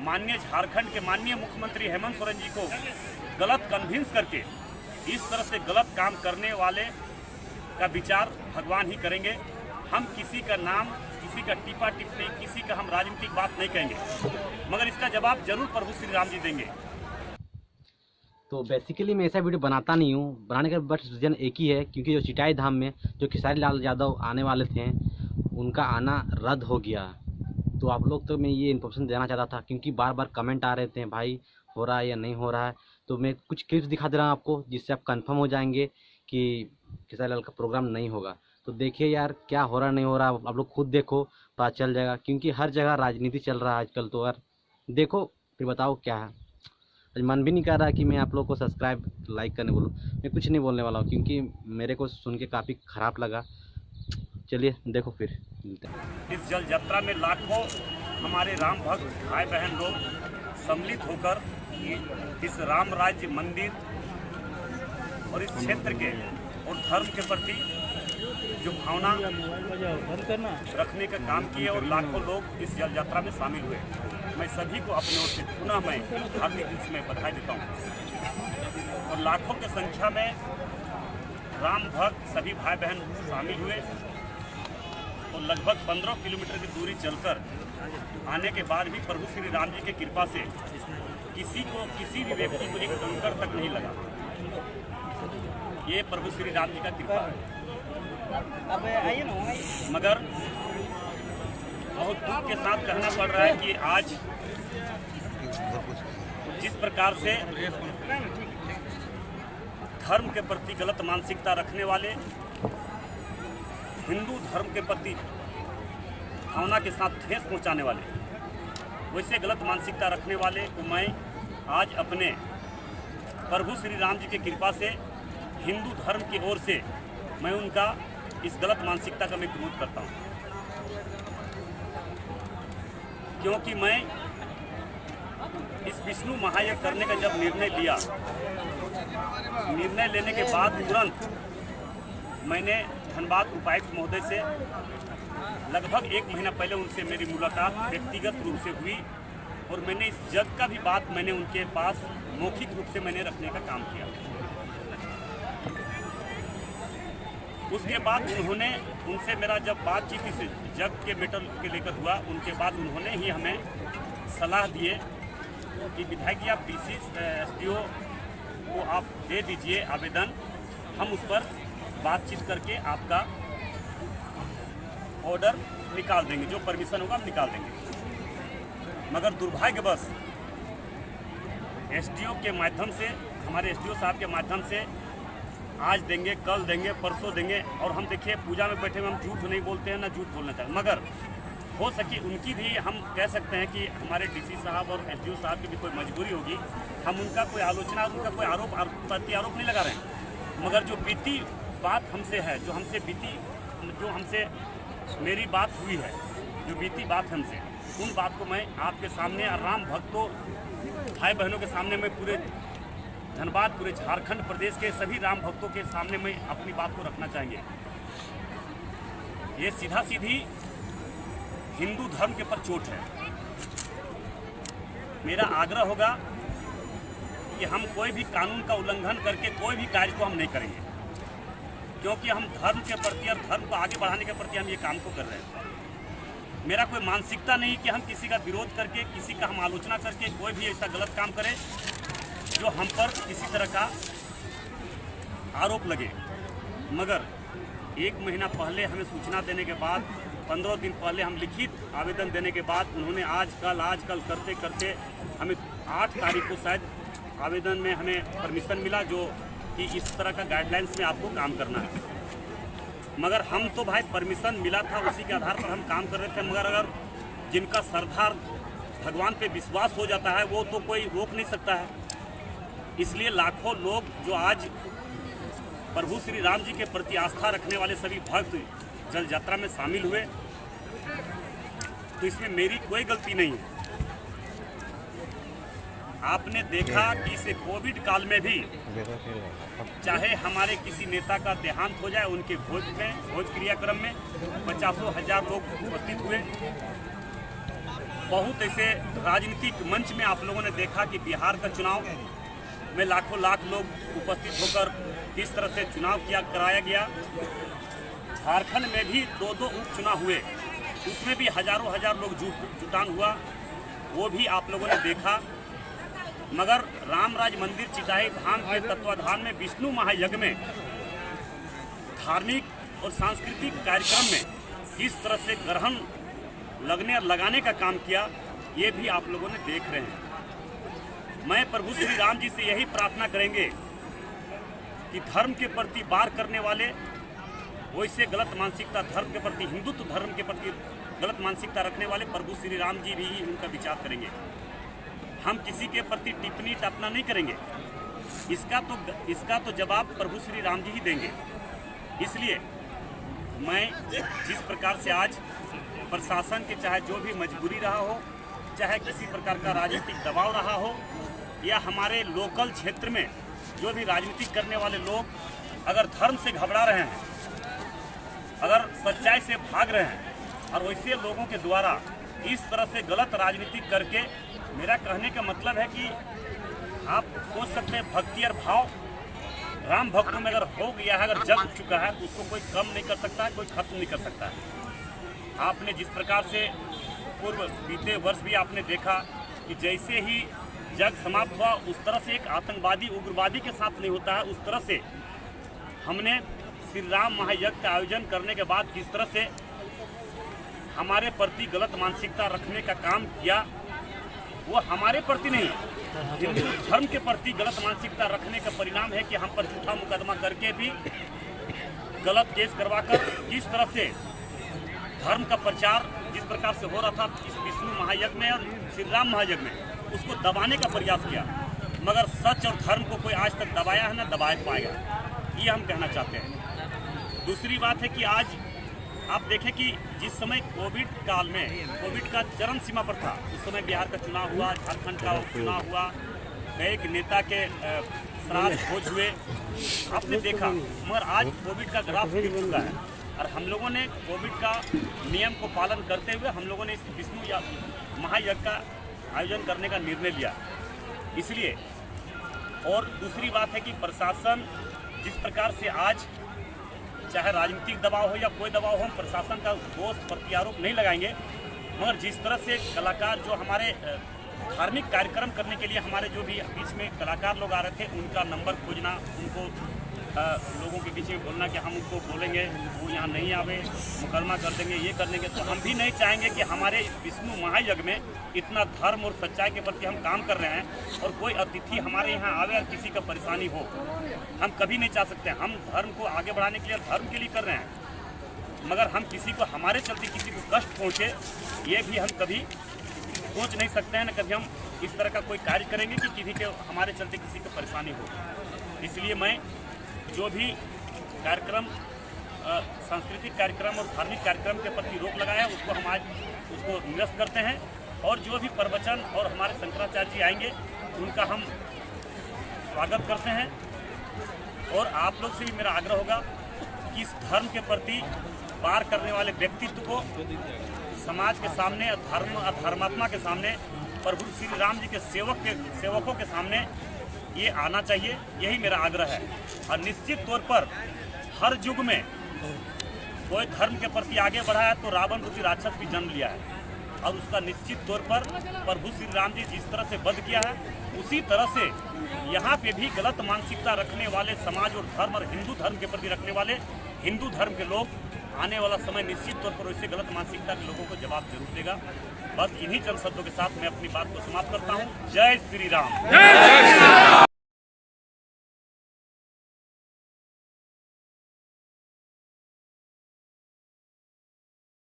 माननीय झारखंड के माननीय मुख्यमंत्री हेमंत सोरेन जी को गलत कन्विंस करके इस तरह से गलत काम करने वाले का विचार भगवान ही करेंगे। हम किसी का नाम, किसी का टीपा टिप्पणी, किसी का हम राजनीतिक बात नहीं कहेंगे, मगर इसका जवाब जरूर प्रभु श्री राम जी देंगे। तो बेसिकली मैं ऐसा वीडियो बनाता नहीं हूँ, बनाने का बस रीज़न एक ही है, क्योंकि जो चिटाई धाम में जो खेसारी लाल यादव आने वाले थे उनका आना रद्द हो गया। तो आप लोग तो मैं ये इन्फॉर्मेशन देना चाहता था, क्योंकि बार बार कमेंट आ रहे थे भाई हो रहा है या नहीं हो रहा है। तो मैं कुछ क्लिप्स दिखा दे रहा हूँ आपको, जिससे आप कंफर्म हो जाएंगे कि खेसारी लाल का प्रोग्राम नहीं होगा। तो देखिए यार क्या हो रहा नहीं हो रहा, आप लोग खुद देखो, पता चल जाएगा, क्योंकि हर जगह राजनीति चल रहा है आजकल। तो यार देखो फिर बताओ क्या है। आज मन भी नहीं कर रहा कि मैं आप लोग को सब्सक्राइब लाइक करने बोलूँ, मैं कुछ नहीं बोलने वाला हूँ, क्योंकि मेरे को सुन के काफ़ी ख़राब लगा। चलिए देखो फिर मिलते हैं। इस जल यात्रा में लाखों हमारे राम भक्त भाई बहन लोग सम्मिलित होकर इस राम राज्य मंदिर और इस क्षेत्र के और धर्म के प्रति जो भावना रखने का काम किए और लाखों लोग इस जल यात्रा में शामिल हुए। मैं सभी को अपने ओर से पुनः मैं हार्दिक रूप से बधाई देता हूँ। और लाखों की संख्या में राम भक्त सभी भाई बहन शामिल हुए और लगभग 15 किलोमीटर की दूरी चलकर आने के बाद भी प्रभु श्री राम जी की कृपा से किसी को, किसी भी व्यक्ति को एक कंकड़ तक नहीं लगा। ये प्रभु श्री राम जी का कृपा है। मगर बहुत दुख के साथ कहना पड़ रहा है कि आज जिस प्रकार से धर्म के प्रति गलत मानसिकता रखने वाले, हिंदू धर्म के प्रति भावना के साथ ठेस पहुंचाने वाले, वैसे गलत मानसिकता रखने वाले को मैं आज अपने प्रभु श्री राम जी की कृपा से हिंदू धर्म की ओर से मैं उनका इस गलत मानसिकता का मैं विरोध करता हूं। क्योंकि मैं इस विष्णु महायज्ञ करने का जब निर्णय लिया, निर्णय लेने के बाद तुरंत मैंने धनबाद उपायुक्त महोदय से लगभग 1 महीना पहले उनसे मेरी मुलाकात व्यक्तिगत रूप से हुई और मैंने इस जग का भी बात मैंने उनके पास मौखिक रूप से मैंने रखने का काम किया। उसके बाद उन्होंने, उनसे मेरा जब बातचीत इस जग के मैटर के लेकर हुआ, उनके बाद उन्होंने ही हमें सलाह दिए कि विधायक जी आप डीसी एसडीओ को आप दे दीजिए आवेदन, हम उस पर बातचीत करके आपका ऑर्डर निकाल देंगे, जो परमिशन होगा हम निकाल देंगे। मगर दुर्भाग्यवश एसडीओ के माध्यम से, हमारे एसडीओ साहब के माध्यम से आज देंगे, कल देंगे, परसों देंगे, और हम देखिए पूजा में बैठे हुए हम झूठ नहीं बोलते हैं, ना झूठ बोलना चाहिए। मगर हो सके उनकी भी, हम कह सकते हैं कि हमारे डीसी साहब और एसडीओ साहब की भी कोई मजबूरी होगी, हम उनका कोई आलोचना, उनका कोई आरोप प्रत्यारोप नहीं लगा रहे हैं। मगर जो बीती बात हमसे है, जो हमसे बीती, जो हमसे मेरी बात हुई है, जो बीती बात हमसे, उन बात को मैं आपके सामने राम भक्तों भाई बहनों के सामने मैं पूरे धनबाद, पूरे झारखंड प्रदेश के सभी राम भक्तों के सामने मैं अपनी बात को रखना चाहिए। ये सीधा सीधी हिंदू धर्म के पर चोट है। मेरा आग्रह होगा कि हम कोई भी कानून का उल्लंघन करके कोई भी कार्य को हम नहीं करेंगे, क्योंकि हम धर्म के प्रति और धर्म को आगे बढ़ाने के प्रति हम ये काम को कर रहे हैं। मेरा कोई मानसिकता नहीं कि हम किसी का विरोध करके, किसी का हम आलोचना करके कोई भी ऐसा गलत काम करें जो हम पर किसी तरह का आरोप लगे। मगर 1 महीना पहले हमें सूचना देने के बाद, 15 दिन पहले हम लिखित आवेदन देने के बाद, उन्होंने आज कल करते करते हमें 8 तारीख को शायद आवेदन में हमें परमिशन मिला, जो कि इस तरह का गाइडलाइंस में आपको काम करना है। मगर हम तो भाई परमिशन मिला था, उसी के आधार पर हम काम कर रहे थे। मगर अगर जिनका श्रद्धा भगवान पे विश्वास हो जाता है, वो तो कोई रोक नहीं सकता है। इसलिए लाखों लोग जो आज प्रभु श्री राम जी के प्रति आस्था रखने वाले सभी भक्त जल यात्रा में शामिल हुए, तो इसमें मेरी कोई गलती नहीं है। आपने देखा कि इस कोविड काल में भी चाहे हमारे किसी नेता का देहांत हो जाए, उनके भोज क्रियाक्रम में 50,000 लोग उपस्थित हुए। बहुत ऐसे राजनीतिक मंच में आप लोगों ने देखा कि बिहार का चुनाव में लाखों लाख लोग उपस्थित होकर किस तरह से चुनाव कराया गया। झारखंड में भी 2-2 उपचुनाव हुए, उसमें भी हजारों हजार लोग जुटान हुआ, वो भी आप लोगों ने देखा। मगर रामराज मंदिर चिटाई धाम के तत्वाधान में विष्णु महायज्ञ में धार्मिक और सांस्कृतिक कार्यक्रम में किस तरह से ग्रहण लगने और लगाने का काम किया, ये भी आप लोगों ने देख रहे हैं। मैं प्रभु श्री राम जी से यही प्रार्थना करेंगे कि धर्म के प्रति वार करने वाले, वैसे गलत मानसिकता धर्म के प्रति, हिंदुत्व धर्म के प्रति गलत मानसिकता रखने वाले प्रभु श्री राम जी भी उनका विचार करेंगे। हम किसी के प्रति टिप्पणी टापना नहीं करेंगे, इसका तो जवाब प्रभु श्री राम जी ही देंगे। इसलिए मैं जिस प्रकार से आज प्रशासन के चाहे जो भी मजबूरी रहा हो, चाहे किसी प्रकार का राजनीतिक दबाव रहा हो, या हमारे लोकल क्षेत्र में जो भी राजनीति करने वाले लोग अगर धर्म से घबरा रहे हैं, अगर सच्चाई से भाग रहे हैं, और वैसे लोगों के द्वारा इस तरह से गलत राजनीति करके, मेरा कहने का मतलब है कि आप सोच सकते हैं भक्ति और भाव राम भक्तों में अगर हो गया है, अगर जग चुका है, तो उसको कोई कम नहीं कर सकता है, कोई खत्म नहीं कर सकता है। आपने जिस प्रकार से पूर्व बीते वर्ष भी आपने देखा कि जैसे ही जग समाप्त हुआ, उस तरह से एक आतंकवादी उग्रवादी के साथ नहीं होता है, उस तरह से हमने श्री राम महायज्ञ का आयोजन करने के बाद किस तरह से हमारे प्रति गलत मानसिकता रखने का काम किया, वो हमारे प्रति नहीं, हिंदू धर्म के प्रति गलत मानसिकता रखने का परिणाम है कि हम पर झूठा मुकदमा करके भी गलत केस करवाकर किस तरह से धर्म का प्रचार जिस प्रकार से हो रहा था इस विष्णु महायज्ञ में और श्री राम महायज्ञ में, उसको दबाने का प्रयास किया। मगर सच और धर्म को कोई आज तक दबाया है ना दबा पाएगा, ये हम कहना चाहते हैं। दूसरी बात है कि आज आप देखें कि जिस समय कोविड काल में, कोविड का चरम सीमा पर था, उस समय बिहार का चुनाव हुआ, झारखंड का चुनाव हुआ, एक नेता के श्राद्ध भोज हुए, आपने देखा। मगर आज कोविड का ग्राफ गिर चुका है और हम लोगों ने कोविड का नियम को पालन करते हुए हम लोगों ने इस विष्णु महायज्ञ का आयोजन करने का निर्णय लिया। इसलिए और दूसरी बात है कि प्रशासन जिस प्रकार से आज, चाहे राजनीतिक दबाव हो या कोई दबाव हो, हम प्रशासन का दोष प्रत्यारोप नहीं लगाएंगे, मगर जिस तरह से कलाकार जो हमारे धार्मिक कार्यक्रम करने के लिए हमारे जो भी बीच में कलाकार लोग आ रहे थे, उनका नंबर खोजना, उनको लोगों के बीच में बोलना कि हम उसको बोलेंगे, वो यहाँ नहीं आवे, मुकदमा कर देंगे, ये कर देंगे, तो हम भी नहीं चाहेंगे कि हमारे इस विष्णु महायज्ञ में इतना धर्म और सच्चाई के प्रति हम काम कर रहे हैं और कोई अतिथि हमारे यहाँ आवे और किसी का परेशानी हो, हम कभी नहीं चाह सकते। हम धर्म को आगे बढ़ाने के लिए धर्म के लिए कर रहे हैं, मगर हम किसी को हमारे चलते किसी को कष्ट पहुँचे, ये भी हम कभी सोच नहीं सकते हैं, न कभी हम इस तरह का कोई कार्य करेंगे कि किसी के हमारे चलते किसी को परेशानी हो। इसलिए मैं जो भी कार्यक्रम, सांस्कृतिक कार्यक्रम और धार्मिक कार्यक्रम के प्रति रोक लगाया, उसको हम आज उसको निरस्त करते हैं, और जो भी प्रवचन और हमारे शंकराचार्य जी आएंगे उनका हम स्वागत करते हैं। और आप लोग से भी मेरा आग्रह होगा कि इस धर्म के प्रति वार करने वाले व्यक्तित्व को समाज के सामने, धर्मात्मा के सामने, प्रभु श्री राम जी के सेवकों के सामने ये आना चाहिए, यही मेरा आग्रह है। और निश्चित तौर पर हर युग में कोई धर्म के प्रति आगे बढ़ा है तो रावण रूपी राक्षस भी जन्म लिया है, और उसका निश्चित तौर पर प्रभु श्री राम जी जिस तरह से वध किया है, उसी तरह से यहाँ पे भी गलत मानसिकता रखने वाले समाज और धर्म और हिंदू धर्म के प्रति रखने वाले हिंदू धर्म के लोग आने वाला समय निश्चित तौर पर वैसे गलत मानसिकता के लोगों को जवाब जरूर देगा। बस इन्हीं चंद शब्दों के साथ मैं अपनी बात को समाप्त करता हूँ। जय श्री राम।